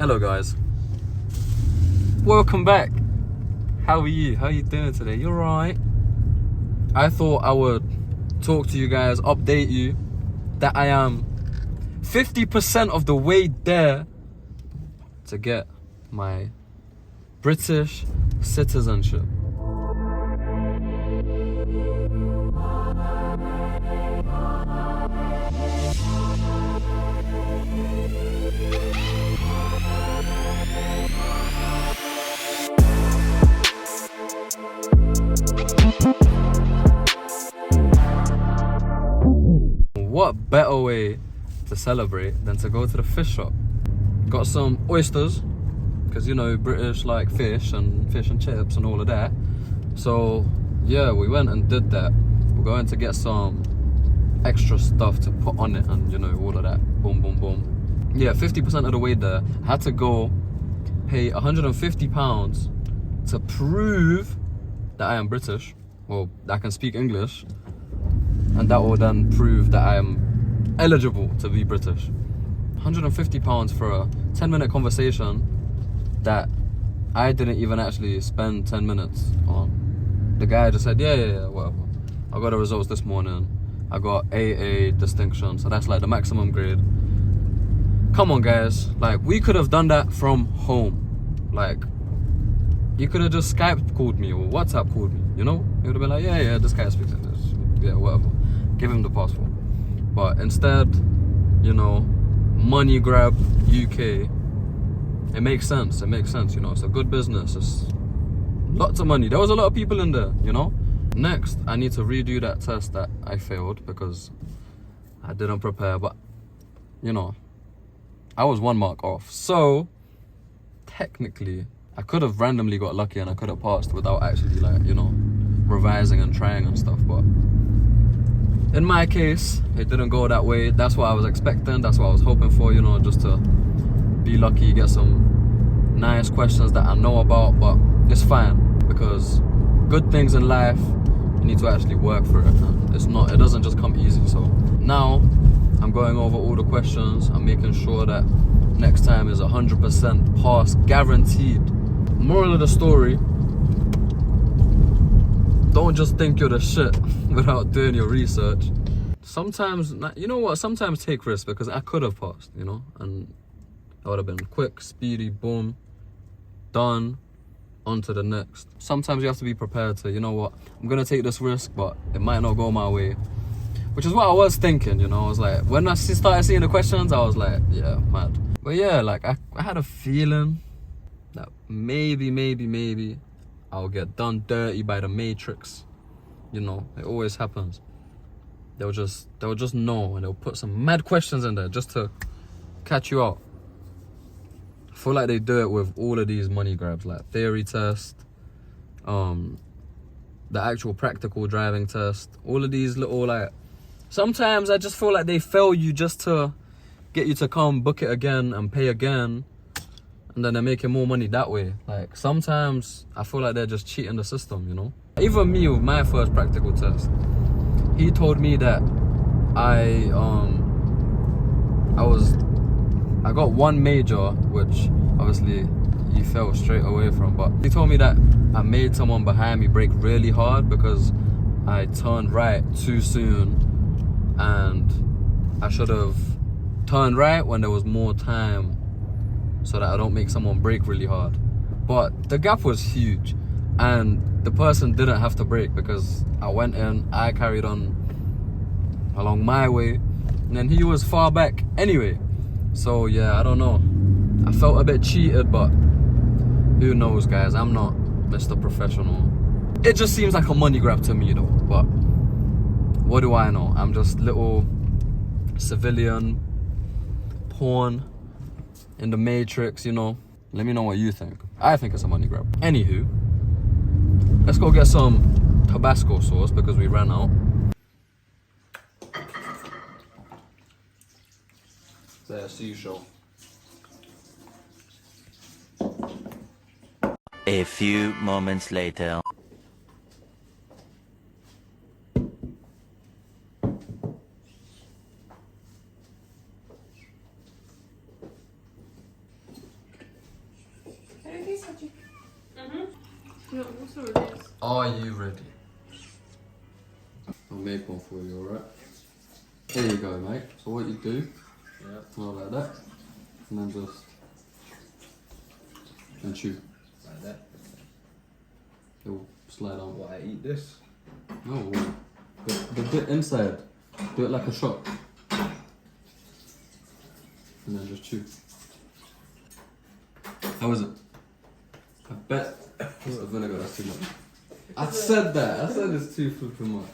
Hello guys, welcome back. How are you? How are you doing today? You alright? I thought I would talk to you guys, update you that I am 50% of the way there to get my British citizenship. What better way to celebrate than to go to the fish shop? Got some oysters, because you know British like fish and chips and all of that. So yeah, we went and did that. We're going to get some extra stuff to put on it and you know all of that. Boom boom boom. Yeah, 50% of the way there. Had to go pay £150 to prove that I am British. Well, that I can speak English. And that will then prove that I am eligible to be British. £150 for a 10-minute conversation that I didn't even actually spend 10 minutes on. The guy just said, yeah, whatever. I got the results this morning. I got AA distinction, so that's like the maximum grade. Come on, guys. Like, we could have done that from home. Like, you could have just Skype called me or WhatsApp called me, you know? It would have been like, yeah, this guy speaks English. Yeah, whatever. Give him the passport. But instead, you know, money grab UK. It makes sense, you know. It's a good business. It's lots of money. There was a lot of people in there, you know. Next, I need to redo that test that I failed because I didn't prepare. But, you know, I was 1 mark off. So, technically, I could have randomly got lucky and I could have passed without actually, like, you know, revising and trying and stuff. But in my case, it didn't go that way. That's what I was expecting. That's what I was hoping for, you know, just to be lucky, get some nice questions that I know about. But it's fine because good things in life, you need to actually work for it. And it doesn't just come easy. So now I'm going over all the questions. I'm making sure that next time is 100% pass, guaranteed. Moral of the story, don't just think you're the shit without doing your research. Sometimes, you know what, sometimes take risks because I could have passed, you know, and that would have been quick, speedy, boom, done, on to the next. Sometimes you have to be prepared to, you know what, I'm going to take this risk, but it might not go my way. Which is what I was thinking, you know. I was like, when I started seeing the questions, I was like, yeah, mad. But yeah, like, I had a feeling that maybe I'll get done dirty by the Matrix. You know, it always happens. They'll just know, and they'll put some mad questions in there just to catch you out. I feel like they do it with all of these money grabs, like theory test, the actual practical driving test, all of these little, like, sometimes I just feel like they fail you just to get you to come book it again and pay again, and then they're making more money that way. Like, sometimes I feel like they're just cheating the system, you know. Even me with my first practical test, he told me that I got one major, which obviously he fell straight away from, but he told me that I made someone behind me brake really hard because I turned right too soon, and I should have turned right when there was more time so that I don't make someone brake really hard. But the gap was huge and the person didn't have to brake because I went in, I carried on along my way, and then he was far back anyway. So yeah, I don't know, I felt a bit cheated, but who knows, guys. I'm not Mr. Professional. It just seems like a money grab to me though, but what do I know? I'm just little civilian pawn in the Matrix, you know. Let me know what you think. I think it's a money grab. Anywho, let's go get some Tabasco sauce because we ran out. There, see you show. A few moments later. Yeah, also it is. Are you ready? I'll make one for you, alright? There you go, mate. So what you do, go like that, and then just and chew. Like that. It'll slide on. What, I eat this? No, the bit inside, do it like a shot, and then just chew. How is it? I bet it's the vinegar that's too much. I said that. I said it's too flipping much.